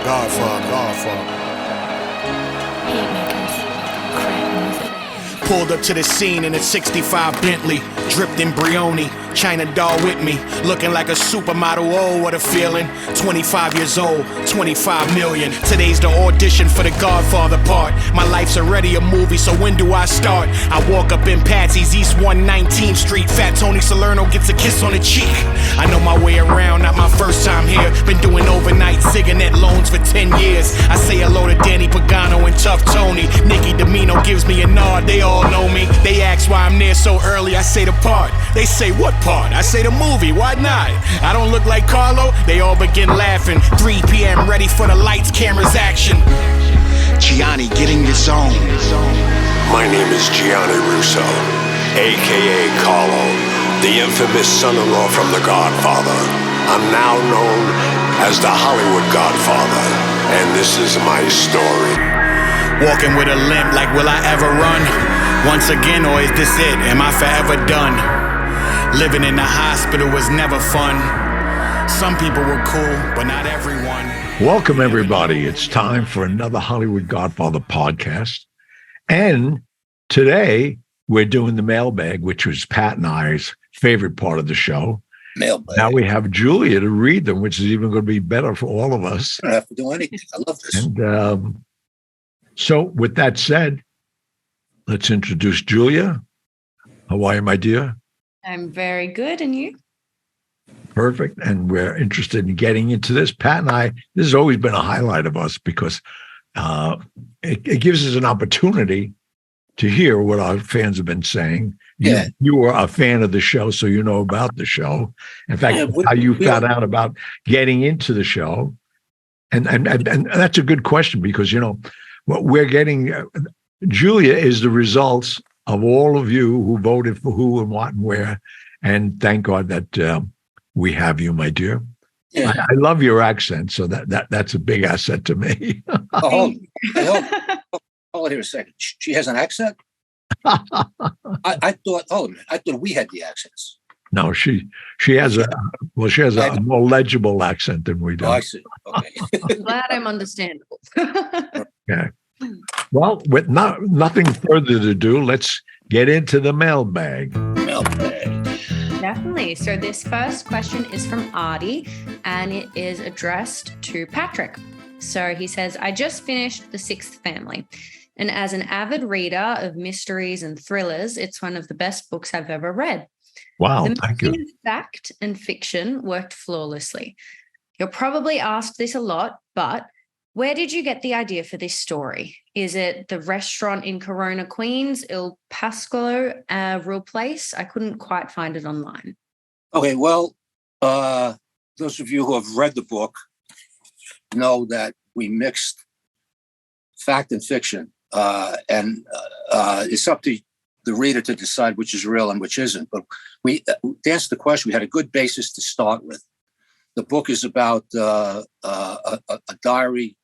Godfather. Pulled up to the scene in a 65 Bentley, dripped in Brioni, China doll with me, looking like a supermodel. Oh, what a feeling. 25 years old, 25 million. Today's the audition for the Godfather part. My life's already a movie, so when do I start? I walk up in Patsy's, East 119th Street. Fat Tony Salerno gets a kiss on the cheek. I know my way around, not my first time here. Been doing overnight Ziganet loans for 10 years. I say hello to Danny Pagano and Tough Tony. Nicky Domino gives me a nod, they all know me. They ask why I'm there so early, I say the part. They say what part? I say the movie, why not? I don't look like Carlo, they all begin laughing. 3 p.m. ready for the lights, cameras, action. Gianni getting your zone. My name is Gianni Russo, a.k.a. Carlo, the infamous son-in-law from The Godfather. I'm now known as the Hollywood Godfather, and this is my story. Walking with a limp like will I ever run? Once again, or is this it? Am I forever done? Living in the hospital was never fun. Some people were cool, but not everyone. Welcome, everybody. It's time for another Hollywood Godfather podcast. And today we're doing the mailbag, which was Pat and I's favorite part of the show. Mailbag. Now we have Julia to read them, which is even going to be better for all of us. I don't have to do anything. I love this. And so with that said, let's introduce Julia. How are you, my dear? I'm very good. And you? Perfect. And we're interested in getting into this. Pat and I, this has always been a highlight of us because it gives us an opportunity to hear what our fans have been saying. You were a fan of the show, so you know about the show. In fact, how you found out about getting into the show. And that's a good question because, you know, what we're getting, Julia is the results of all of you who voted for who and what and where. And thank God that we have you, my dear. Yeah. I love your accent, so that's a big asset to me. Hold on here a second. She has an accent? I thought we had the accents. No, she has a more legible accent than we do. Oh, I see. Okay. I'm glad I'm understandable. Okay. Well, with nothing further to do, let's get into the mailbag. Definitely. So this first question is from Artie, and it is addressed to Patrick. So he says, I just finished The Sixth Family, and as an avid reader of mysteries and thrillers, it's one of the best books I've ever read. Wow, thank you. Fact and fiction worked flawlessly. You'll probably ask this a lot, but where did you get the idea for this story? Is it the restaurant in Corona, Queens, Il Pascolo, a real place? I couldn't quite find it online. Okay, well, those of you who have read the book know that we mixed fact and fiction, and it's up to the reader to decide which is real and which isn't. But to answer the question, we had a good basis to start with. The book is about a diary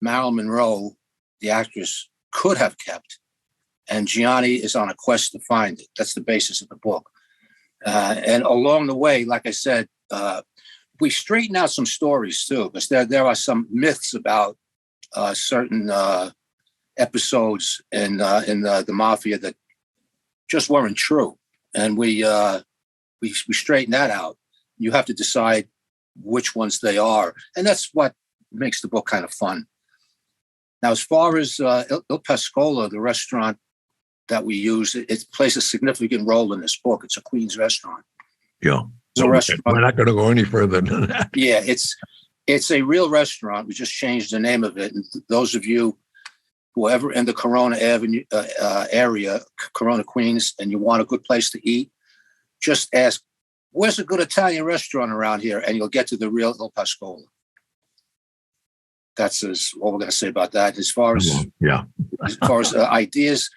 Marilyn Monroe, the actress, could have kept, and Gianni is on a quest to find it. That's the basis of the book. And along the way, like I said, we straighten out some stories too, because there are some myths about certain episodes in the mafia that just weren't true, and we straighten that out. You have to decide which ones they are, and that's what makes the book kind of fun. Now, as far as Il Pascolo, the restaurant that we use, it plays a significant role in this book. It's a Queens restaurant. Yeah. So we're not going to go any further than that. Yeah, it's a real restaurant. We just changed the name of it. And those of you who are ever in the Corona Avenue area, Corona, Queens, and you want a good place to eat, just ask, where's a good Italian restaurant around here? And you'll get to the real Il Pascolo. That's what we're going to say about that. As far as ideas,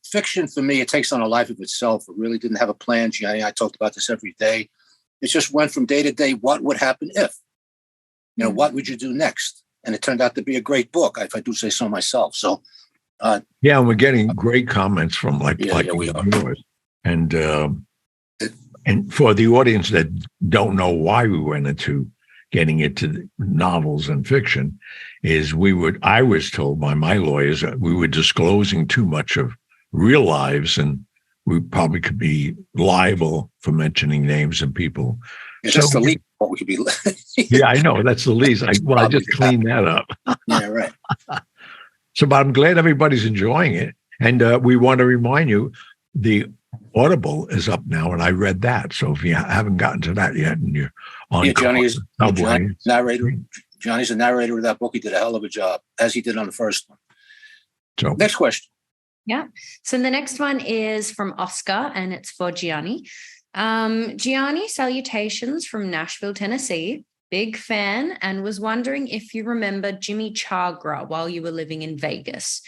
fiction for me, it takes on a life of itself. It really didn't have a plan. Gianni, I talked about this every day. It just went from day to day. What would happen if? You know, what would you do next? And it turned out to be a great book, if I do say so myself. So, and we're getting great comments from like viewers. And for the audience that don't know why we went into getting into novels and fiction, is I was told by my lawyers that we were disclosing too much of real lives, and we probably could be liable for mentioning names and people. Yeah, that's the least what we could be. Yeah, I know. That's the least. I just cleaned that up. Yeah, right. So, but I'm glad everybody's enjoying it. And we want to remind you, the Audible is up now, and I read that. So if you haven't gotten to that yet, and you're on Johnny's narrator. Johnny's a narrator of that book. He did a hell of a job, as he did on the first one. So next question. Yeah. So the next one is from Oscar, and it's for Gianni. Gianni, salutations from Nashville, Tennessee. Big fan, and was wondering if you remember Jimmy Chagra while you were living in Vegas.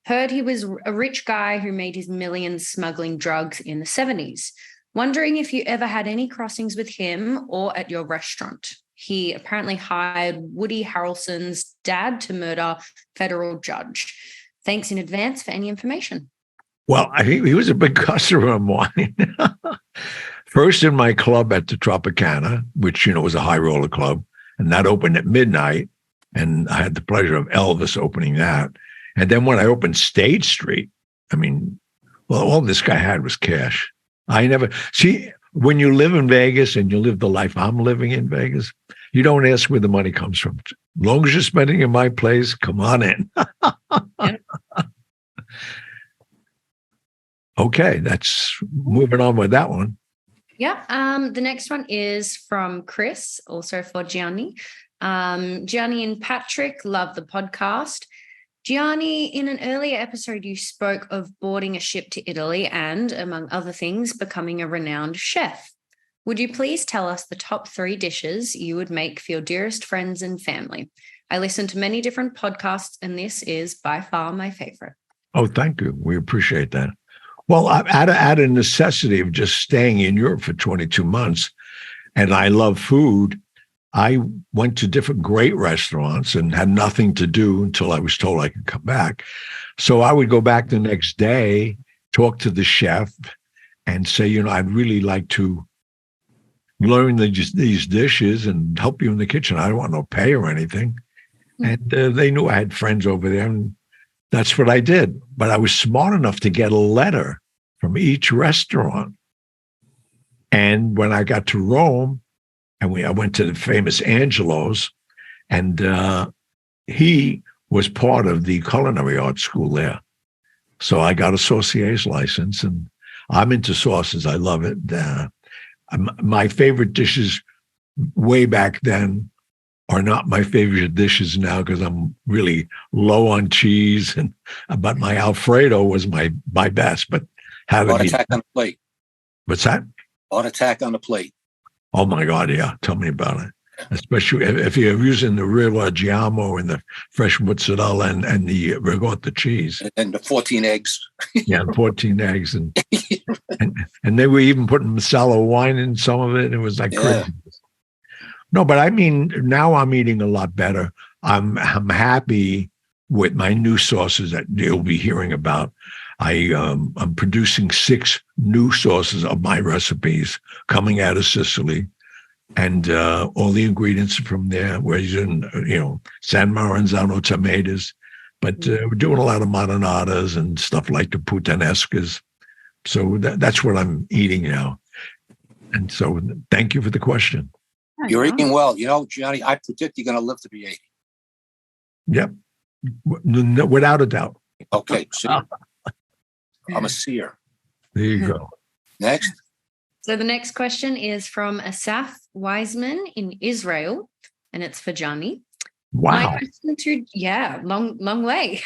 Heard he was a rich guy who made his millions smuggling drugs in the 70s. Wondering if you ever had any crossings with him or at your restaurant. He apparently hired Woody Harrelson's dad to murder federal judge. Thanks in advance for any information. Well, I think he was a big customer of mine. First in my club at the Tropicana, which, was a high roller club, and that opened at midnight. And I had the pleasure of Elvis opening that. And then when I opened State Street, all this guy had was cash. When you live in Vegas and you live the life I'm living in Vegas, you don't ask where the money comes from. As long as you're spending in my place, come on in. Yeah. Okay, that's moving on with that one. Yeah. The next one is from Chris, also for Gianni. Gianni and Patrick love the podcast. Gianni, in an earlier episode, you spoke of boarding a ship to Italy and, among other things, becoming a renowned chef. Would you please tell us the top 3 dishes you would make for your dearest friends and family? I listen to many different podcasts, and this is by far my favorite. Oh, thank you. We appreciate that. Well, out of necessity of just staying in Europe for 22 months, and I love food, I went to different great restaurants and had nothing to do until I was told I could come back. So I would go back the next day, talk to the chef, and say, I'd really like to learn these dishes and help you in the kitchen. I don't want no pay or anything. And they knew I had friends over there, and that's what I did. But I was smart enough to get a letter from each restaurant. And when I got to Rome, I went to the famous Angelo's, and he was part of the culinary arts school there. So I got a sommelier license, and I'm into sauces. I love it. My favorite dishes way back then are not my favorite dishes now because I'm really low on cheese. But my Alfredo was my best. But Heart attack on the plate. What's that? Heart attack on the plate. Oh my God, yeah. Tell me about it. Especially if you're using the real Giamo and the fresh mozzarella and the ricotta cheese. And the 14 eggs. Yeah, 14 eggs. And they were even putting masala wine in some of it. It was like crazy. No, but now I'm eating a lot better. I'm happy with my new sauces that you'll be hearing about. I'm producing 6 new sauces of my recipes coming out of Sicily, and all the ingredients from there. We're using, San Maranzano tomatoes, but we're doing a lot of marinadas and stuff like the puttanescas. So that's what I'm eating now. And so thank you for the question. You're eating well. Gianni, I predict you're going to live to be 80. Yep. Without a doubt. Okay. So I'm a seer. There you go. Next. So the next question is from Asaf Wiseman in Israel, and it's for Gianni. Wow. Long way.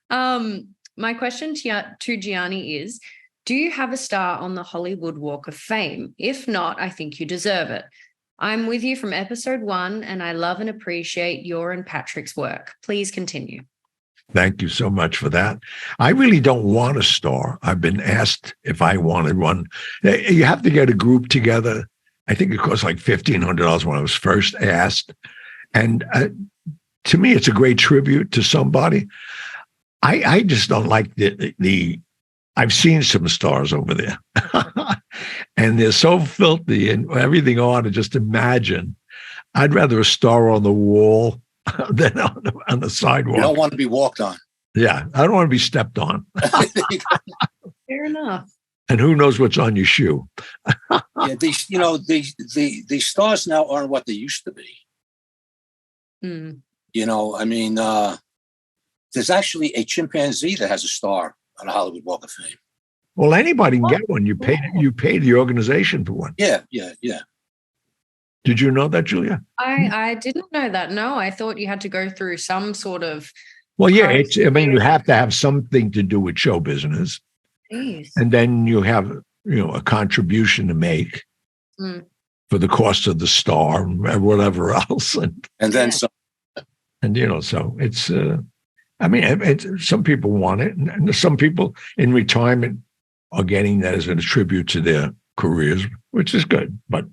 My question to Gianni is, do you have a star on the Hollywood Walk of Fame? If not, I think you deserve it. I'm with you from episode 1, and I love and appreciate your and Patrick's work. Please continue. Thank you so much for that. I really don't want a star. I've been asked if I wanted one. You have to get a group together. I think it cost like $1,500 when I was first asked. And to me, it's a great tribute to somebody. I just don't like the I've seen some stars over there. And they're so filthy and everything on to just imagine. I'd rather a star on the wall than on the sidewalk. You don't want to be walked on. Yeah, I don't want to be stepped on. Fair enough. And who knows what's on your shoe? Yeah, the stars now aren't what they used to be. Mm. I mean, there's actually a chimpanzee that has a star on the Hollywood Walk of Fame. Well, anybody can get one. You pay the organization for one. Yeah. Did you know that, Julia? I didn't know that. No, I thought you had to go through some sort of. Well, yeah. You have to have something to do with show business. Jeez. And then you have, a contribution to make for the cost of the star and whatever else. And then some. And, so it's, some people want it. And some people in retirement are getting that as a tribute to their careers, which is good. But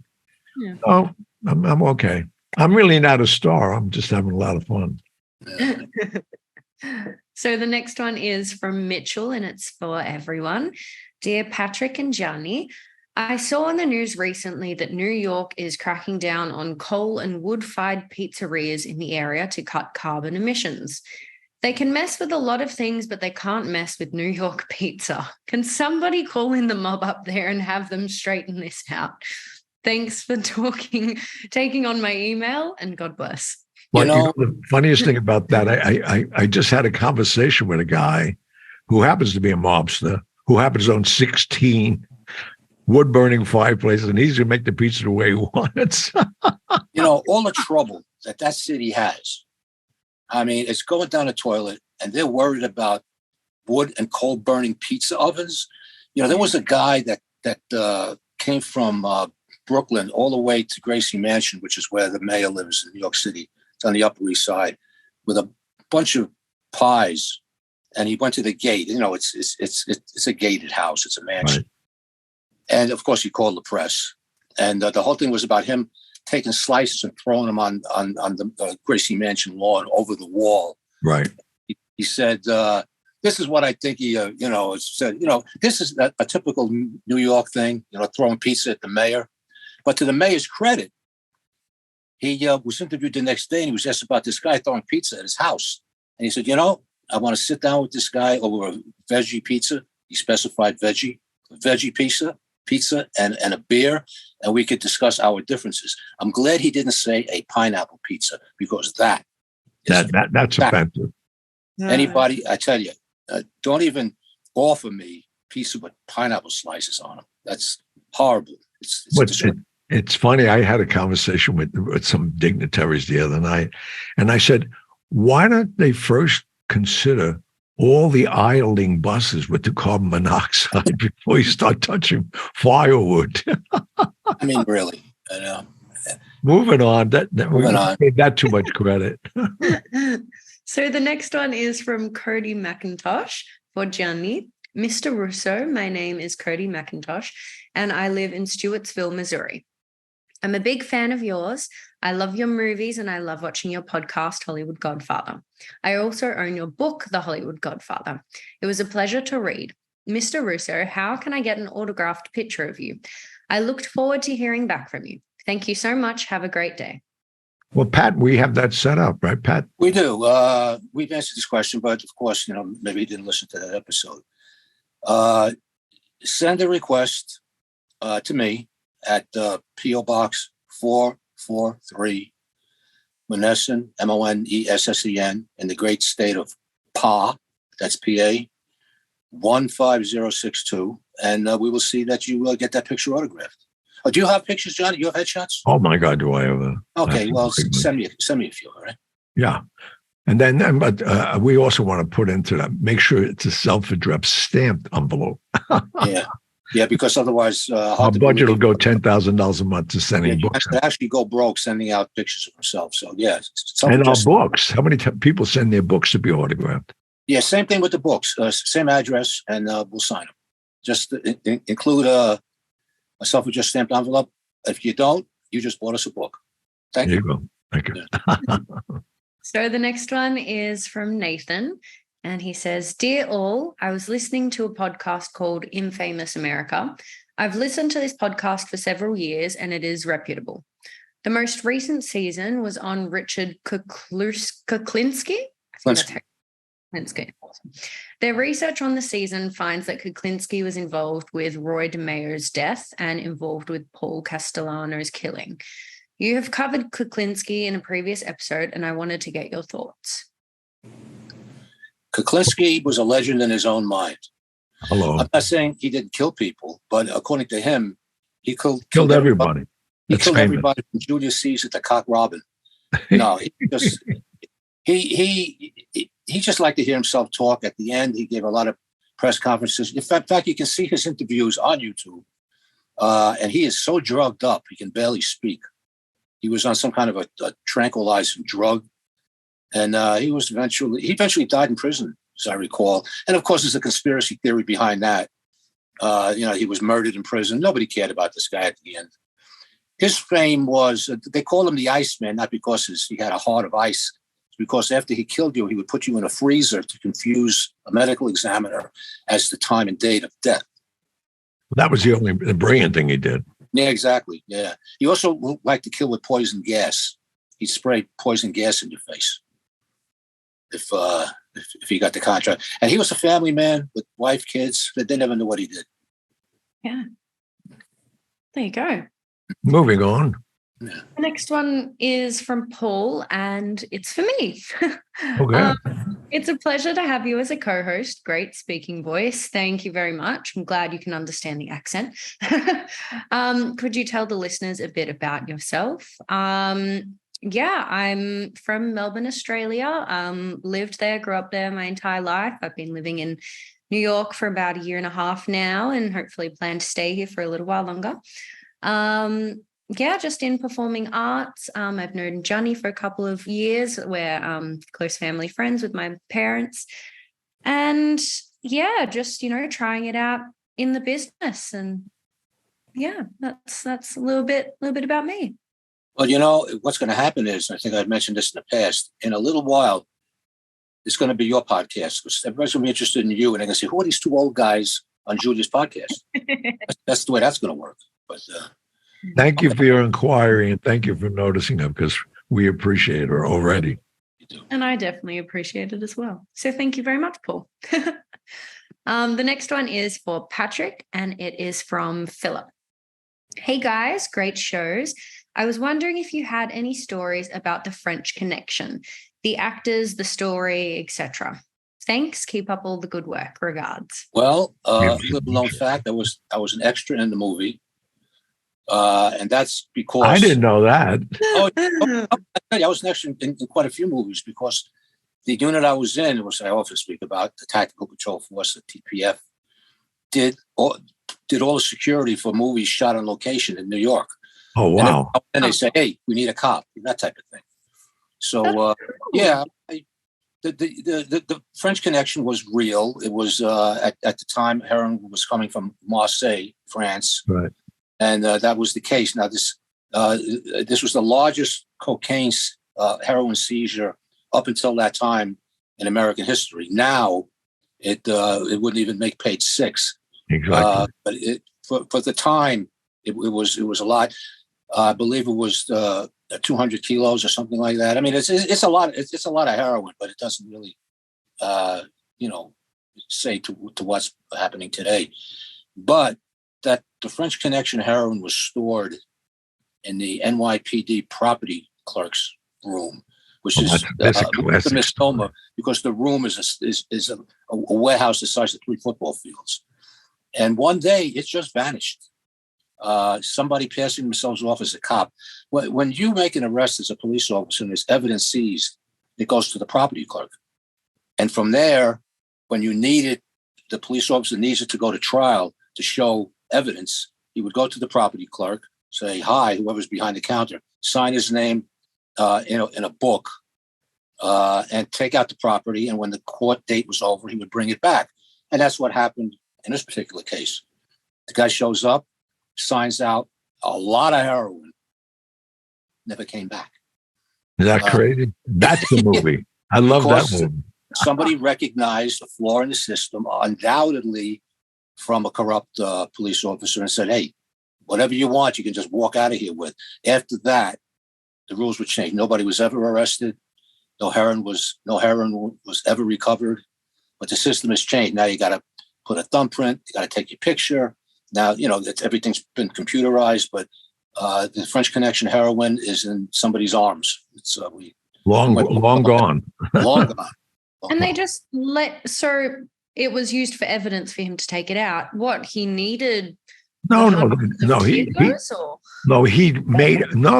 I'm okay. I'm really not a star. I'm just having a lot of fun. So the next one is from Mitchell, and it's for everyone. Dear Patrick and Gianni, I saw on the news recently that New York is cracking down on coal and wood-fired pizzerias in the area to cut carbon emissions. They can mess with a lot of things, but they can't mess with New York pizza. Can somebody call in the mob up there and have them straighten this out? Thanks for taking on my email, and God bless. Well, the funniest thing about that, I just had a conversation with a guy who happens to be a mobster, who happens to own 16 wood-burning fireplaces, and he's going to make the pizza the way he wants. All the trouble that city has. I mean, it's going down the toilet, and they're worried about wood and coal-burning pizza ovens. There was a guy that came from Brooklyn all the way to Gracie Mansion, which is where the mayor lives in New York City. It's on the Upper East Side, with a bunch of pies, and he went to the gate. It's a gated house. It's a mansion, right. And of course he called the press, and the whole thing was about him taking slices and throwing them on the Gracie Mansion lawn over the wall. Right. He said, "This is what I think he, said. This is a typical New York thing. Throwing pizza at the mayor." But to the mayor's credit, he was interviewed the next day, and he was asked about this guy throwing pizza at his house. And he said, I want to sit down with this guy over a veggie pizza. He specified veggie pizza and a beer, and we could discuss our differences. I'm glad he didn't say a pineapple pizza, because that's offensive. Anybody, I tell you, don't even offer me pizza with pineapple slices on them. That's horrible. It's funny. I had a conversation with some dignitaries the other night, and I said, why don't they first consider all the idling buses with the carbon monoxide before you start touching firewood? I mean, really, I know. Moving on. Moving on. Gave that too much credit. So the next one is from Cody McIntosh for Gianni. Mr. Russo, my name is Cody McIntosh, and I live in Stewartsville, Missouri. I'm a big fan of yours. I love your movies, and I love watching your podcast, Hollywood Godfather. I also own your book, The Hollywood Godfather. It was a pleasure to read. Mr. Russo, how can I get an autographed picture of you? I looked forward to hearing back from you. Thank you so much. Have a great day. Well, Pat, we have that set up, right, Pat? We do. We've answered this question, but of course, maybe you didn't listen to that episode. Send a request to me at P.O. Box 443, Monessen, Monessen, in the great state of PA, that's PA, 15062, and we will see that you get that picture autographed. Oh, do you have pictures, John? Do you have headshots? Oh my God, do I ever? Okay, well, send me a few, all right? Yeah. And then, but we also want to put into that, make sure it's a self-addressed stamped envelope. Yeah, because otherwise, our budget will go $10,000 a month to sending books. Actually, go broke sending out pictures of himself. So yeah, and our books. How many people send their books to be autographed? Yeah, same thing with the books. Same address, and we'll sign them. Just include a self-addressed stamped envelope. If you don't, you just bought us a book. Thank you. There you go. Thank you. Yeah. So the next one is from Nathan, and he says, Dear all, I was listening to a podcast called Infamous America. I've listened to this podcast for several years, and it is reputable. The most recent season was on Richard Kuklinski. I think that's how Kuklinski. Awesome. Their research on the season finds that Kuklinski was involved with Roy DeMeyo's death and involved with Paul Castellano's killing. You have covered Kuklinski in a previous episode, and I wanted to get your thoughts. Kuklinski was a legend in his own mind. Hello. I'm not saying he didn't kill people, but according to him, he killed everybody. He killed everybody from Julius Caesar to Cock Robin. No, he just liked to hear himself talk. At the end, he gave a lot of press conferences. In fact, you can see his interviews on YouTube, and he is so drugged up he can barely speak. He was on some kind of a tranquilizing drug, and he eventually died in prison, as I recall. And of course, there's a conspiracy theory behind that. He was murdered in prison. Nobody cared about this guy at the end. His fame was, they call him the Iceman, not because he had a heart of ice. It's because after he killed you, he would put you in a freezer to confuse a medical examiner as the time and date of death. That was the only brilliant thing he did. Yeah, exactly. Yeah. He also liked to kill with poison gas. He'd spray poison gas in your face if he got the contract. And he was a family man with wife, kids. They never knew what he did. Yeah. There you go. Moving on. The next one is from Paul, and it's for me. Okay. It's a pleasure to have you as a co-host. Great speaking voice. Thank you very much. I'm glad you can understand the accent. Could you tell the listeners a bit about yourself? Yeah, I'm from Melbourne, Australia. Lived there, grew up there my entire life. I've been living in New York for about 1.5 years now, and hopefully plan to stay here for a little while longer. Just in performing arts. I've known Johnny for a couple of years. We're close family friends with my parents. And just, trying it out in the business. And that's a little bit about me. Well, what's going to happen is, I think I've mentioned this in the past, in a little while, it's going to be your podcast because everybody's going to be interested in you. And they're going to say, who are these two old guys on Julia's podcast? That's the way that's going to work. But thank you for your inquiry and thank you for noticing it because we appreciate her already. And I definitely appreciate it as well. So thank you very much, Paul. The next one is for Patrick, and it is from Philip. Hey guys, great shows. I was wondering if you had any stories about the French Connection, the actors, the story, etc. Thanks. Keep up all the good work. Regards. Well, a little known fact, I was an extra in the movie. And that's because I didn't know that. I was an extra in quite a few movies because the unit I was in, which I often speak about, the Tactical Control Force, the TPF, did all the security for movies shot on location in New York. Oh, wow. And they say, hey, we need a cop, that type of thing. So, the French Connection was real. It was, at the time, heroin was coming from Marseille, France. Right. And that was the case. Now, this was the largest cocaine heroin seizure up until that time in American history. Now, it wouldn't even make page 6. Exactly. But for the time, it was a lot. I believe it was 200 kilos or something like that. I mean, it's a lot. It's a lot of heroin, but it doesn't really, say to what's happening today. But that the French Connection heroin was stored in the NYPD property clerk's room, which is a misnomer because the room is a warehouse the size of 3 football fields. And one day it just vanished. Somebody passing themselves off as a cop. When you make an arrest as a police officer and there's evidence seized, it goes to the property clerk. And from there, when you need it, the police officer needs it to go to trial to show evidence, he would go to the property clerk, say, hi, whoever's behind the counter, sign his name in a book, and take out the property. And when the court date was over, he would bring it back. And that's what happened in this particular case. The guy shows up, signs out a lot of heroin, never came back. Is that crazy? That's the movie. I love that movie. Somebody recognized a flaw in the system, undoubtedly from a corrupt police officer, and said, hey, whatever you want, you can just walk out of here with. After that, the rules were changed. Nobody was ever arrested. No heroin was ever recovered. But the system has changed. Now you got to put a thumbprint. You got to take your picture. Now, everything's been computerized, but the French Connection heroin is in somebody's arms. It's long gone. Long gone. And they just so it was used for evidence for him to take it out. What he needed? No,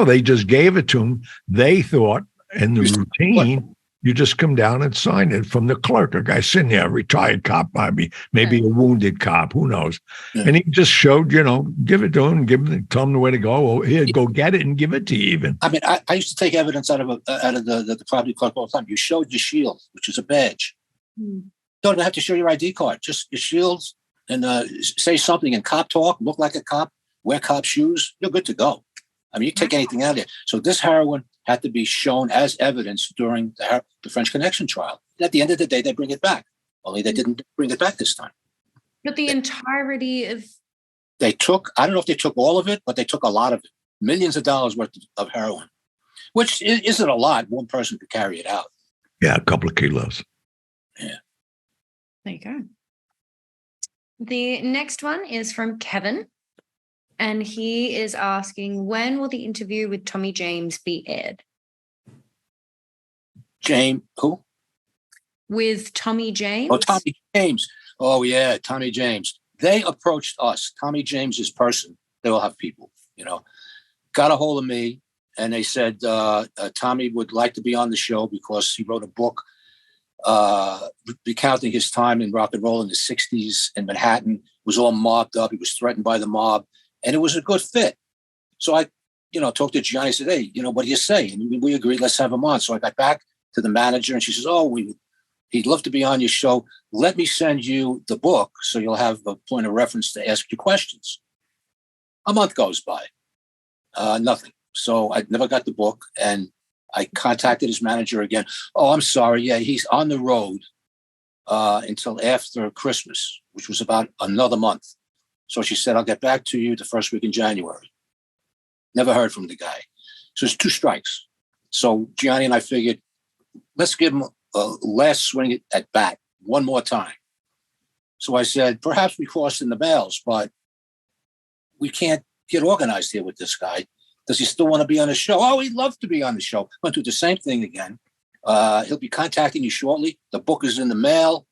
they just gave it to him. They thought in the routine, you just come down and sign it from the clerk. A guy sitting there, a retired cop, maybe a wounded cop, who knows? Yeah. And he just showed, give it to him, tell him the way to go. Oh, here, go get it and give it to you even. I mean, I used to take evidence out of the property clerk all the time. You showed your shield, which is a badge. Don't have to show your ID card, just your shields, and say something in cop talk, look like a cop, wear cop shoes, you're good to go. I mean, you take anything out of there. So this heroin had to be shown as evidence during the French Connection trial. And at the end of the day, they bring it back. Only they didn't bring it back this time. But the entirety of... I don't know if they took all of it, but they took a lot of it. Millions of dollars worth of heroin, which isn't a lot. One person could carry it out. Yeah, a couple of kilos. Yeah. There you go. The next one is from Kevin. And he is asking, when will the interview with Tommy James be aired? James, who? With Tommy James. Oh, Tommy James. Oh, yeah, Tommy James. They approached us. Tommy James is person. They will have people, got a hold of me, and they said Tommy would like to be on the show because he wrote a book recounting his time in rock and roll in the 60s in Manhattan. Was all mobbed up. He was threatened by the mob. And it was a good fit. So I, talked to Gianni, said, hey, what do you say? And we agreed, let's have him on. So I got back to the manager and she says, he'd love to be on your show. Let me send you the book so you'll have a point of reference to ask your questions. A month goes by, nothing. So I never got the book and I contacted his manager again. Oh, I'm sorry. Yeah, he's on the road until after Christmas, which was about another month. So she said, I'll get back to you the first week in January. Never heard from the guy. So it's 2 strikes. So Gianni and I figured, let's give him a last swing at bat one more time. So I said, perhaps we crossed in the mails, but we can't get organized here with this guy. Does he still want to be on the show? Oh, he'd love to be on the show. Went through the same thing again. He'll be contacting you shortly. The book is in the mail.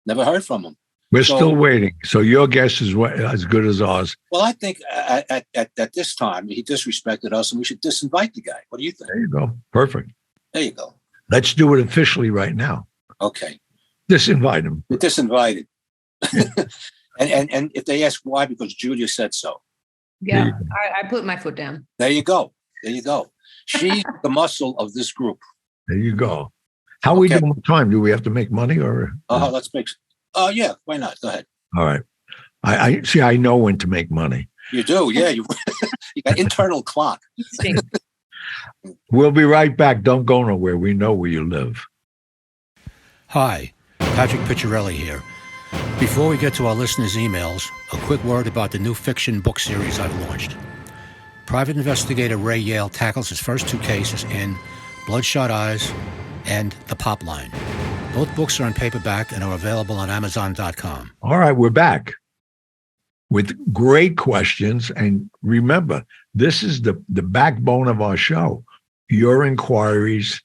Never heard from him. We're still waiting. So your guess is as good as ours. Well, I think at this time, he disrespected us and we should disinvite the guy. What do you think? There you go. Perfect. There you go. Let's do it officially right now. Okay. Disinvite him. We're disinvited. and if they ask why, because Julia said so. Yeah, I put my foot down. There you go. She's the muscle of this group. There you go. How are we doing with time? Do we have to make money or? Let's make. Oh, yeah. Why not? Go ahead. All right. I see. I know when to make money. You do. Yeah. You got internal clock. We'll be right back. Don't go nowhere. We know where you live. Hi, Patrick Picciarelli here. Before we get to our listeners' emails, a quick word about the new fiction book series I've launched. Private investigator Ray Yale tackles his first 2 cases in Bloodshot Eyes and The Pop Line. Both books are in paperback and are available on Amazon.com. All right, we're back with great questions. And remember, this is the backbone of our show. Your inquiries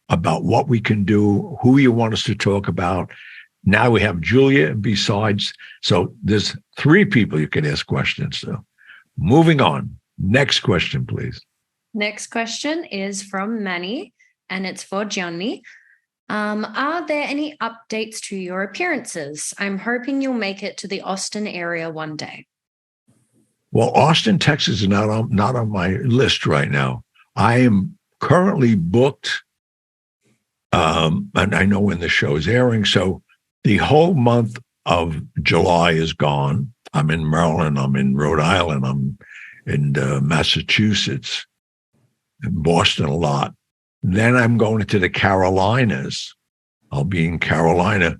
about what we can do, who you want us to talk about. Now we have Julia besides. So there's 3 people you can ask questions to. Moving on. Next question, please. Next question is from Manny, and it's for Gianni. Are there any updates to your appearances? I'm hoping you'll make it to the Austin area one day. Well, Austin, Texas is not on my list right now. I am currently booked, and I know when the show is airing. So the whole month of July is gone. I'm in Maryland. I'm in Rhode Island. I'm in Massachusetts, and Boston a lot. Then I'm going to the Carolinas. I'll be in Carolina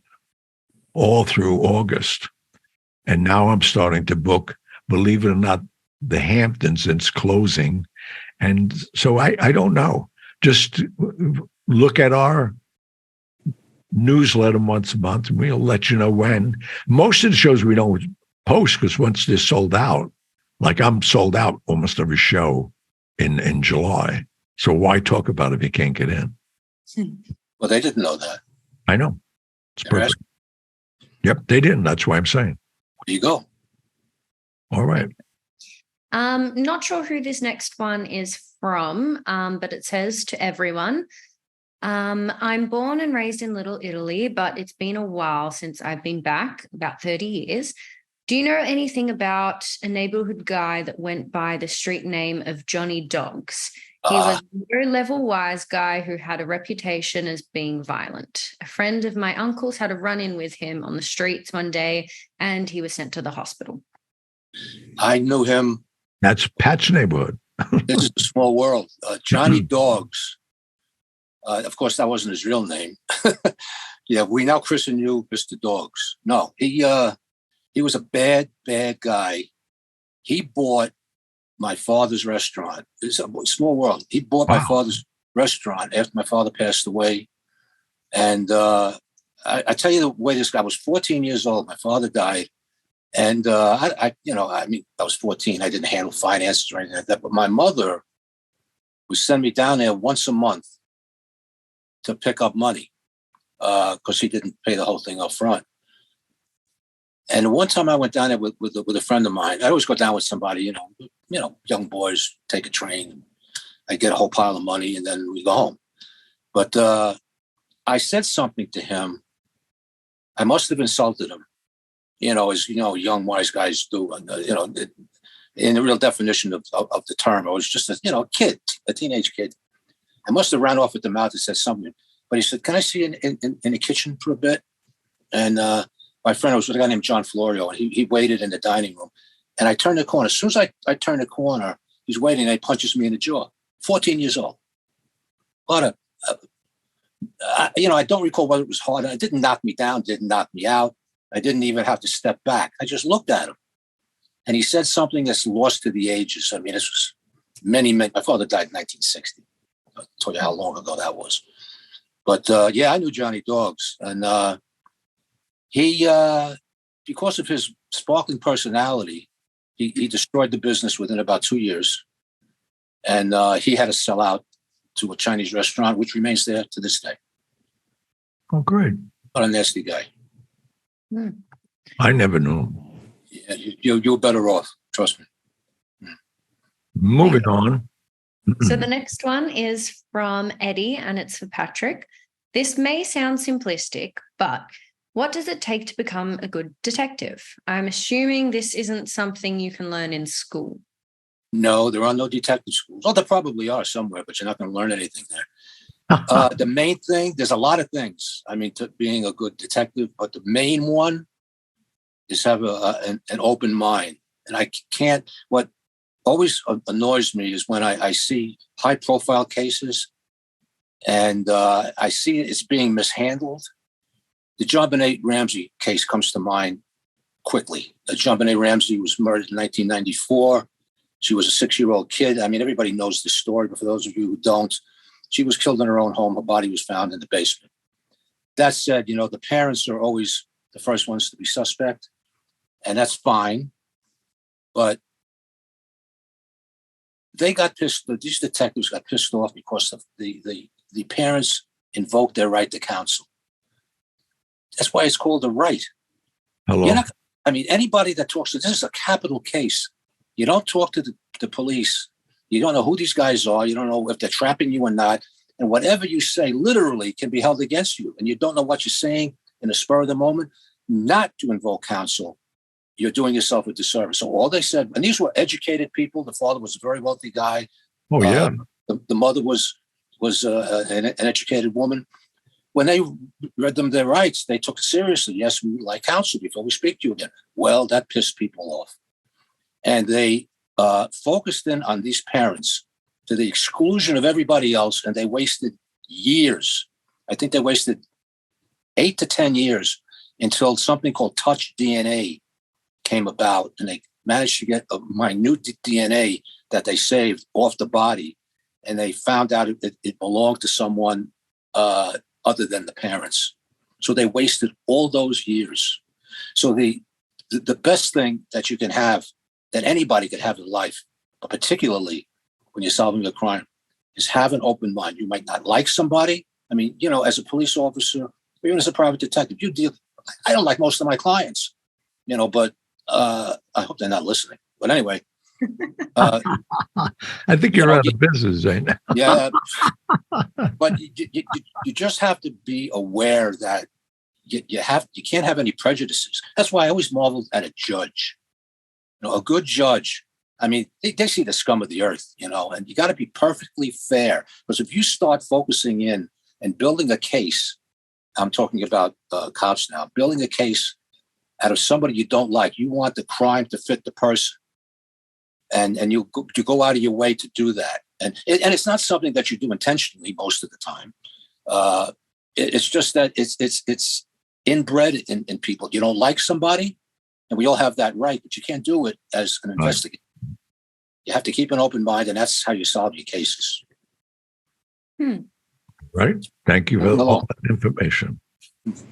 all through August. And now I'm starting to book, believe it or not, the Hamptons. It's closing. And so I don't know. Just look at our newsletter once a month, and we'll let you know when. Most of the shows we don't post because once they're sold out, like I'm sold out almost every show in July. So why talk about it if you can't get in? Well, they didn't know that. I know. It's perfect. Yep, they didn't. That's why I'm saying. There you go. All right. Not sure who this next one is from, but it says to everyone, I'm born and raised in Little Italy, but it's been a while since I've been back, about 30 years. Do you know anything about a neighborhood guy that went by the street name of Johnny Dogs? He was a low-level wise guy who had a reputation as being violent. A friend of my uncle's had a run-in with him on the streets one day, and he was sent to the hospital. I knew him. That's Pat's neighborhood. This is a small world. Johnny Dogs. Of course, that wasn't his real name. Yeah, we now christen you Mr. Dogs. No, he was a bad, bad guy. He bought my father's restaurant. It's a small world. He bought my father's restaurant after my father passed away. And I tell you the way this guy was 14 years old. My father died. And I was 14. I didn't handle finances or anything like that. But my mother would send me down there once a month to pick up money because he didn't pay the whole thing up front. And one time I went down there with a friend of mine. I always go down with somebody, young boys take a train. I get a whole pile of money and then we go home. But I said something to him. I must have insulted him, as young wise guys do. In the real definition of the term, I was just a kid, a teenage kid. I must have ran off at the mouth and said something. But he said, "Can I see you in the kitchen for a bit?" And my friend was with a guy named John Florio, and he waited in the dining room. And I turned the corner. As soon as I turned the corner, he's waiting, and he punches me in the jaw. 14 years old. I don't recall whether it was hard. It didn't knock me down, didn't knock me out. I didn't even have to step back. I just looked at him. And he said something that's lost to the ages. I mean, this was my father died in 1960. I told you how long ago that was. But I knew Johnny Dogs. And he, because of his sparkling personality, he destroyed the business within about 2 years. And he had to sell out to a Chinese restaurant, which remains there to this day. Oh, great. What a nasty guy. I never knew him. Yeah, you're better off. Trust me. Moving on. So the next one is from Eddie, and it's for Patrick. This may sound simplistic, but what does it take to become a good detective? I'm assuming this isn't something you can learn in school. No, there are no detective schools. Oh, there probably are somewhere, but you're not going to learn anything there. The main thing, there's a lot of things, to being a good detective, but the main one is have an open mind. And I can't, what always annoys me is when I see high profile cases and I see it's being mishandled. The JonBenét Ramsey case comes to mind quickly. JonBenét Ramsey was murdered in 1994. She was a 6-year-old kid. Everybody knows the story, but for those of you who don't, she was killed in her own home. Her body was found in the basement. That said, the parents are always the first ones to be suspect, and that's fine. But these detectives got pissed off because the parents invoked their right to counsel. That's why it's called a right. Hello. Anybody that talks to this is a capital case. You don't talk to the police. You don't know who these guys are. You don't know if they're trapping you or not. And whatever you say literally can be held against you. And you don't know what you're saying in the spur of the moment. Not to invoke counsel, you're doing yourself a disservice. So all they said, and these were educated people. The father was a very wealthy guy. Oh, yeah. The mother was an educated woman. When they read them their rights, they took it seriously. Yes, we would like counsel before we speak to you again. Well, that pissed people off. And they focused in on these parents to the exclusion of everybody else, and they wasted years. I think they wasted 8 to 10 years until something called touch DNA came about, and they managed to get a minute DNA that they saved off the body, and they found out it belonged to someone other than the parents. So they wasted all those years. So the best thing that you can have, that anybody could have in life, but particularly when you're solving a crime, is have an open mind. You might not like somebody. I mean, as a police officer, or even as a private detective, I don't like most of my clients, but I hope they're not listening. But anyway. I think you're out of business right now. Yeah. But you just have to be aware that you can't have any prejudices. That's why I always marveled at a judge. A good judge, I mean, they see the scum of the earth, and you got to be perfectly fair. Because if you start focusing in and building a case, I'm talking about cops now, building a case out of somebody you don't like, you want the crime to fit the person. And you go out of your way to do that. And it's not something that you do intentionally most of the time. It's just that it's inbred in people. You don't like somebody, and we all have that right, but you can't do it as an investigator. You have to keep an open mind, and that's how you solve your cases. Right. Thank you for all that information. The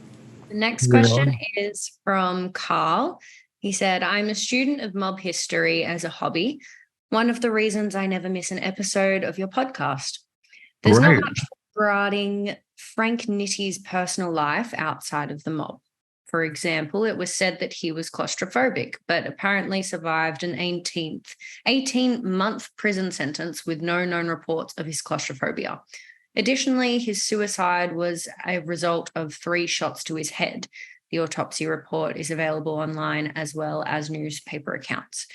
next question is from Carl. He said, I'm a student of mob history as a hobby. One of the reasons I never miss an episode of your podcast. There's not much regarding Frank Nitty's personal life outside of the mob. For example, it was said that he was claustrophobic, but apparently survived an 18-month prison sentence with no known reports of his claustrophobia. Additionally, his suicide was a result of 3 shots to his head. The autopsy report is available online as well as newspaper accounts.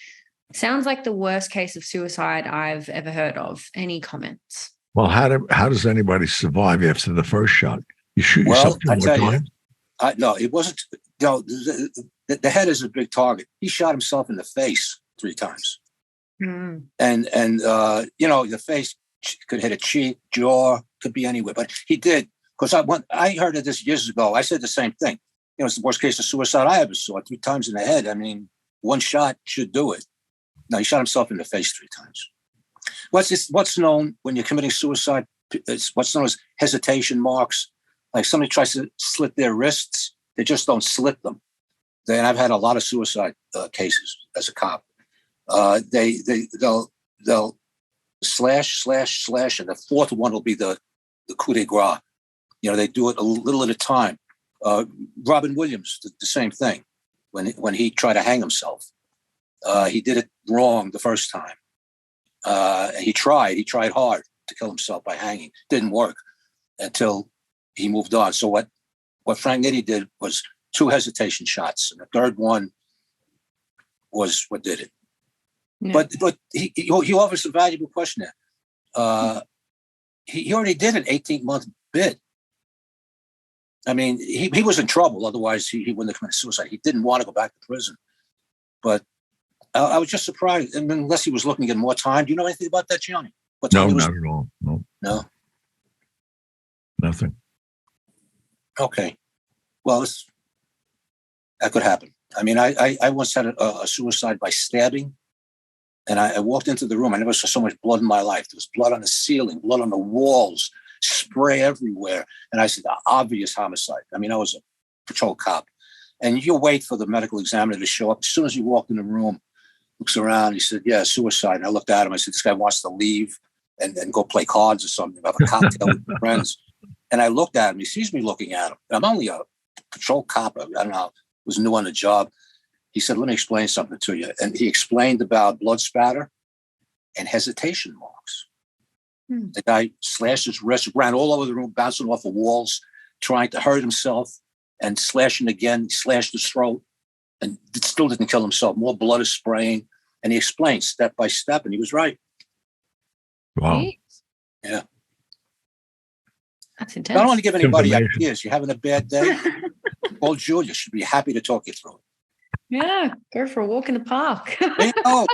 Sounds like the worst case of suicide I've ever heard of. Any comments? Well, how does anybody survive after the first shot? You shoot yourself 2 more times? No, it wasn't. No, the head is a big target. He shot himself in the face 3 times. And the face could hit a cheek, jaw, could be anywhere. But he did, because I heard of this years ago. I said the same thing. It's the worst case of suicide I ever saw, 3 times in the head. I mean, 1 shot should do it. No, he shot himself in the face 3 times. What's known when you're committing suicide? It's what's known as hesitation marks. Like somebody tries to slit their wrists, they just don't slit them. And I've had a lot of suicide cases as a cop. They'll slash, and the 4th one will be the coup de grace. They do it a little at a time. Robin Williams did the same thing when he tried to hang himself. He did it wrong the first time. He tried hard to kill himself by hanging. Didn't work until he moved on. So what Frank Nitti did was 2 hesitation shots, and the 3rd one was what did it. Yeah. But he offers a valuable question there. He already did an 18-month bid. I mean, he was in trouble. Otherwise, he wouldn't have committed suicide. He didn't want to go back to prison. But I was just surprised. I mean, unless he was looking to get more time. Do you know anything about that, Gianni? No, not at all. No? Nothing. Okay. Well, that could happen. I mean, I once had a suicide by stabbing. And I walked into the room. I never saw so much blood in my life. There was blood on the ceiling, blood on the walls, spray everywhere. And I said, obvious homicide. I mean, I was a patrol cop. And you wait for the medical examiner to show up. As soon as he walked in the room, looks around, he said, yeah, suicide. And I looked at him. I said, this guy wants to leave and go play cards or something, have a cocktail with friends. And I looked at him. He sees me looking at him. And I'm only a patrol cop. I don't know. Was new on the job. He said, let me explain something to you. And he explained about blood spatter and hesitation marks. The guy slashed his wrist, ran all over the room, bouncing off the walls, trying to hurt himself, and slashing again. He slashed his throat and still didn't kill himself. More blood is spraying. And he explained step by step, and he was right. Wow. Yeah. That's intense. I don't want to give anybody ideas. You're having a bad day? Call Julia. She'd be happy to talk you through it. Yeah, go for a walk in the park. There you go.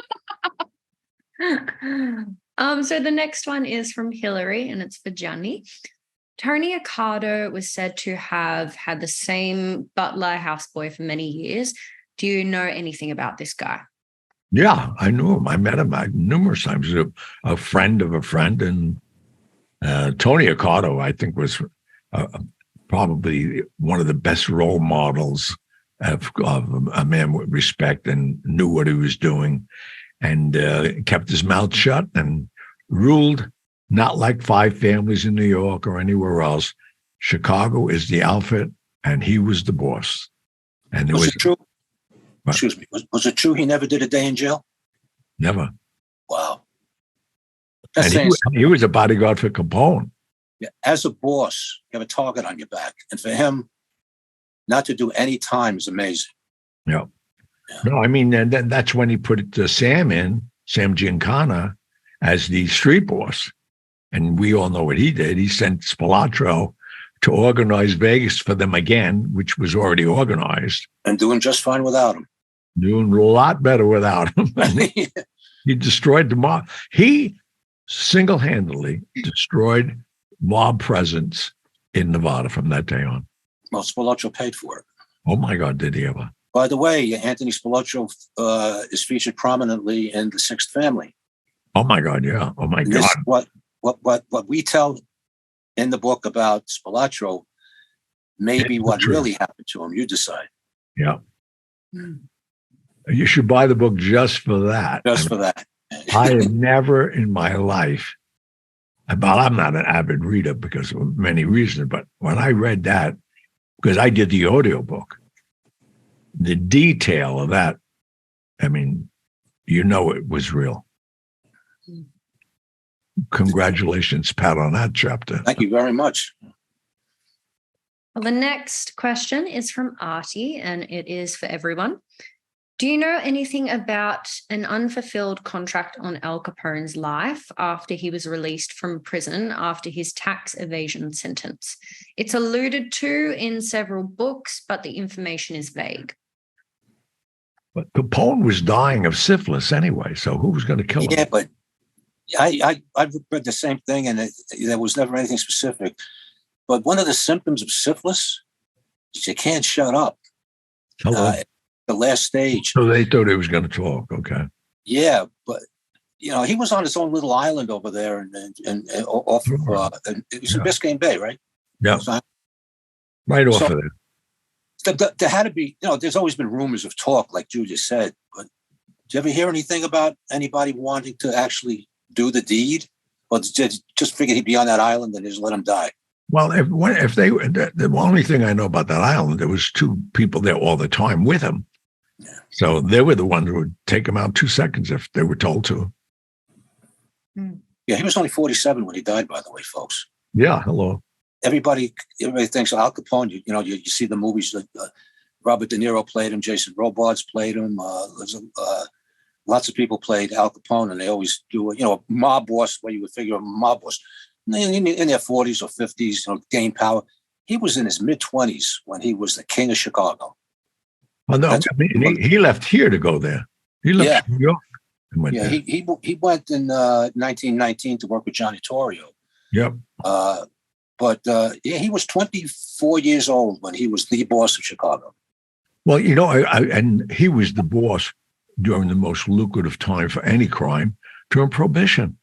So the next one is from Hillary, and it's for Gianni. Tony Accardo was said to have had the same butler houseboy for many years. Do you know anything about this guy? Yeah, I knew him. I met him numerous times. A friend of a friend, and Tony Accardo, I think, was probably one of the best role models of a man with respect and knew what he was doing, and kept his mouth shut and ruled, not like Five Families in New York or anywhere else. Chicago is the outfit, and he was the boss. And Was it true? What? Excuse me. Was it true he never did a day in jail? Never. Wow. And he was a bodyguard for Capone. Yeah, as a boss, you have a target on your back. And for him not to do any time is amazing. Yeah. No, I mean, and then that's when he put Sam Giancana, as the street boss. And we all know what he did. He sent Spilatro to organize Vegas for them again, which was already organized. And doing just fine without him. Doing a lot better without him. He destroyed the mob. He single-handedly destroyed mob presence in Nevada from that day on. Well, Spilatro paid for it. Oh my God, did he ever? By the way, Anthony Spilatro is featured prominently in The Sixth Family. Oh my God, yeah. Oh my God. What we tell in the book about Spilatro may be what really happened to him. You decide. Yeah. You should buy the book just for that. Just for that. I have never in my life, well, I'm not an avid reader because of many reasons, but when I read that, because I did the audio book, the detail of that, I mean, it was real. Congratulations, Pat, on that chapter. Thank you very much. Well, the next question is from Artie, and it is for everyone. Do you know anything about an unfulfilled contract on Al Capone's life after he was released from prison after his tax evasion sentence? It's alluded to in several books, but the information is vague. But Capone was dying of syphilis anyway, so who was going to kill him? Yeah, but I've read the same thing, and there was never anything specific. But one of the symptoms of syphilis is you can't shut up. The last stage. So they thought he was going to talk. Okay. Yeah, but he was on his own little island over there, and off and it was in Biscayne Bay, right? Yeah. Right off of there. There had to be, there's always been rumors of talk, like Julia said. But did you ever hear anything about anybody wanting to actually do the deed, or just figured he'd be on that island and just let him die? Well, if they, the only thing I know about that island, there was two people there all the time with him. Yeah. So they were the ones who would take him out 2 seconds if they were told to. Yeah, he was only 47 when he died, by the way, folks. Yeah, hello. Everybody thinks Al Capone. You see the movies that Robert De Niro played him, Jason Robards played him. Lots of people played Al Capone, and they always do a mob boss, where you would figure a mob boss in their 40s or 50s, gain power. He was in his mid-20s when he was the king of Chicago. Oh, no, he left here to go there. He left New York and went there. He went in 1919 to work with Johnny Torrio. Yep. But he was 24 years old when he was the boss of Chicago. Well, and he was the boss during the most lucrative time for any crime, during Prohibition.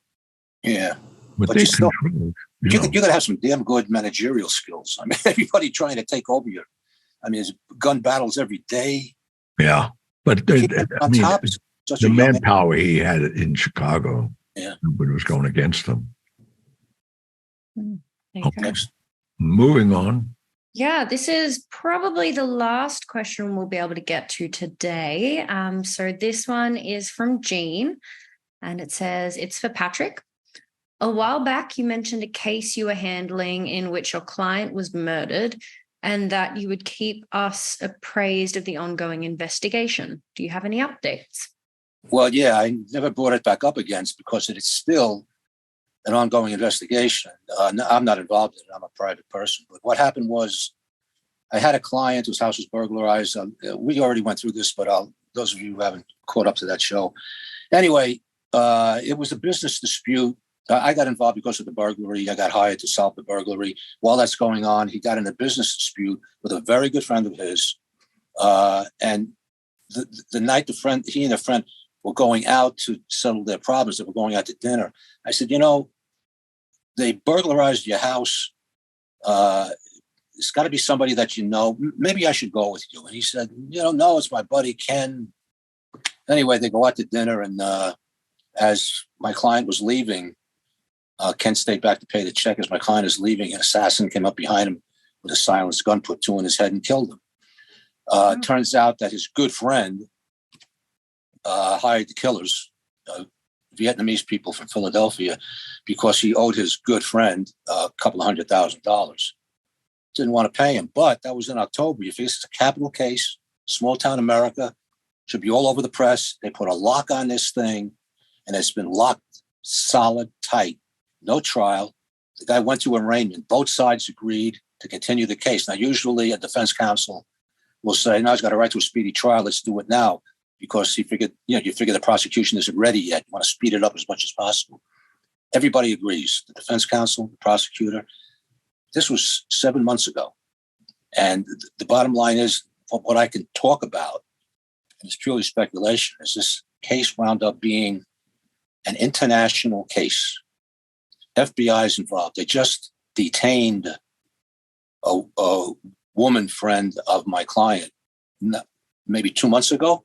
Yeah. But they controlled. You got to have some damn good managerial skills. I mean, everybody trying to take over you. I mean, there's gun battles every day. Yeah. But the manpower he had in Chicago, nobody was going against him. Okay. Moving on. Yeah, this is probably the last question we'll be able to get to today. So this one is from Jean, and it says, it's for Patrick. A while back, you mentioned a case you were handling in which your client was murdered and that you would keep us appraised of the ongoing investigation. Do you have any updates? Well, yeah, I never brought it back up again because it is still an ongoing investigation. I'm not involved in it. I'm a private person. But what happened was I had a client whose house was burglarized. We already went through this, but those of you who haven't caught up to that show. Anyway, it was a business dispute. I got involved because of the burglary. I got hired to solve the burglary. While that's going on, he got in a business dispute with a very good friend of his. And the night he and a friend were going out to settle their problems. They were going out to dinner. I said, they burglarized your house. It's got to be somebody that you know. Maybe I should go with you. And he said, no, it's my buddy Ken. Anyway, they go out to dinner, and as my client was leaving, Ken stayed back to pay the check. As my client is leaving, an assassin came up behind him with a silenced gun, put 2 in his head, and killed him. Turns out that his good friend hired the killers, Vietnamese people from Philadelphia, because he owed his good friend a couple of $100,000. Didn't want to pay him, but that was in October. You figure it's a capital case, small town America, should be all over the press. They put a lock on this thing, and it's been locked solid, tight, no trial. The guy went to arraignment. Both sides agreed to continue the case. Now, usually a defense counsel will say, no, he's got a right to a speedy trial. Let's do it now, because he figured, you figure the prosecution isn't ready yet. You want to speed it up as much as possible. Everybody agrees. The defense counsel, the prosecutor. This was 7 months ago. And the bottom line is, what I can talk about, and it's purely speculation, is this case wound up being an international case. FBI is involved. They just detained a woman friend of my client maybe 2 months ago,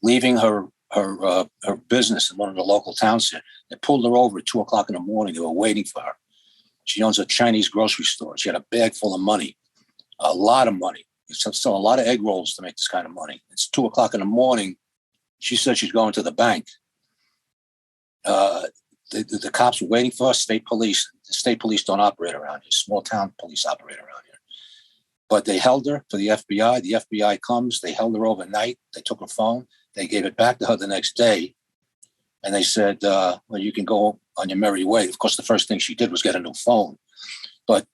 leaving her business in one of the local towns here. They pulled her over at 2:00 in the morning. They were waiting for her. She owns a Chinese grocery store. She had a bag full of money, a lot of money. You sell a lot of egg rolls to make this kind of money. It's 2:00 in the morning. She said she's going to the bank. The cops were waiting for us, state police. The state police don't operate around here. Small town police operate around here. But they held her for the FBI. The FBI comes. They held her overnight. They took her phone. They gave it back to her the next day. And they said, well, you can go on your merry way. Of course, the first thing she did was get a new phone. But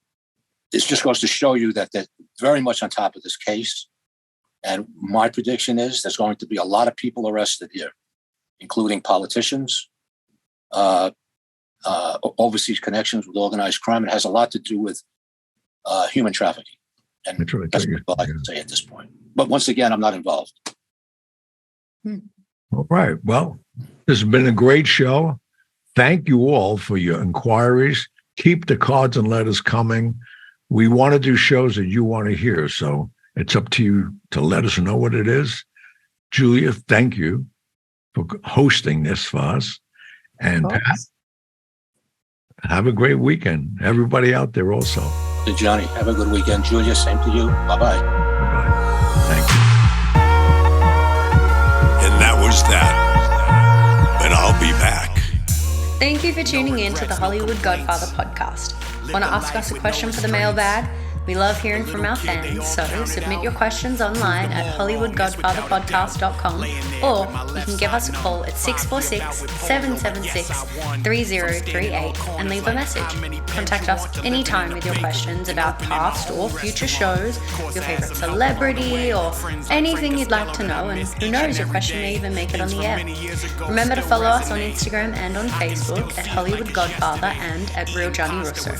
this just goes to show you that they're very much on top of this case. And my prediction is there's going to be a lot of people arrested here, including politicians, overseas connections with organized crime. It has a lot to do with human trafficking. And that's what I can say at this point. But once again, I'm not involved. All right. Well, this has been a great show. Thank you all for your inquiries. Keep the cards and letters coming. We want to do shows that you want to hear, so it's up to you to let us know what it is. Julia, thank you for hosting this for us. And Pat, have a great weekend. Everybody out there also. Hey, Johnny, have a good weekend. Julia, same to you. Bye-bye. Bye-bye. Thank you. And that was that. But I'll be back. Thank you for tuning in to the Hollywood Godfather podcast. Want to ask us a question for the mailbag? We love hearing from our fans, so submit your questions online at HollywoodGodfatherPodcast.com, or you can give us a call at 646-776-3038 and leave a message. Contact us anytime with your questions about past or future shows, your favorite celebrity, or anything you'd like to know, and who knows, your question may even make it on the air. Remember to follow us on Instagram and on Facebook at Hollywood Godfather and at Real Johnny Russo.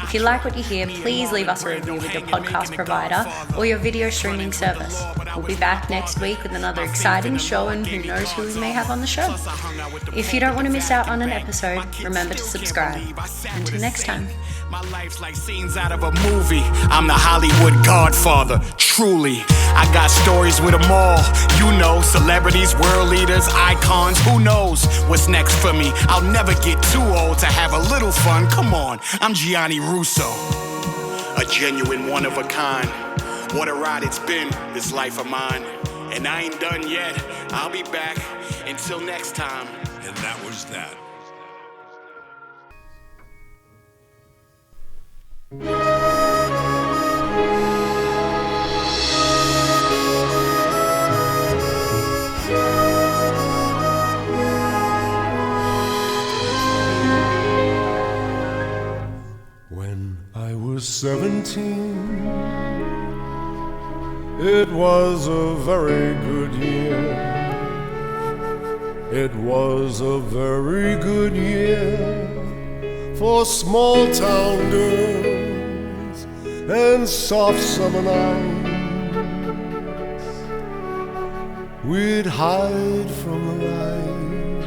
If you like what you hear, please leave us a review with your podcast provider or your video streaming service. We'll be back next week with another exciting show, and who knows who we may have on the show. If you don't want to miss out on an episode, remember to subscribe. Until next time. My life's like scenes out of a movie. I'm the Hollywood Godfather, truly. I got stories with them all. You know, celebrities, world leaders, icons. Who knows what's next for me? I'll never get too old to have a little fun. Come on, I'm Gianni Russo, a genuine one of a kind. What a ride it's been, this life of mine. And I ain't done yet. I'll be back. Until next time. And that was that. When I was 17, it was a very good year. It was a very good year for small town girls and soft summer nights. we'd hide from the lights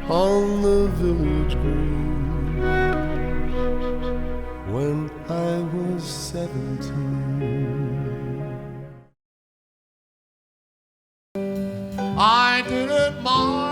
on the village green when I was 17. I didn't mind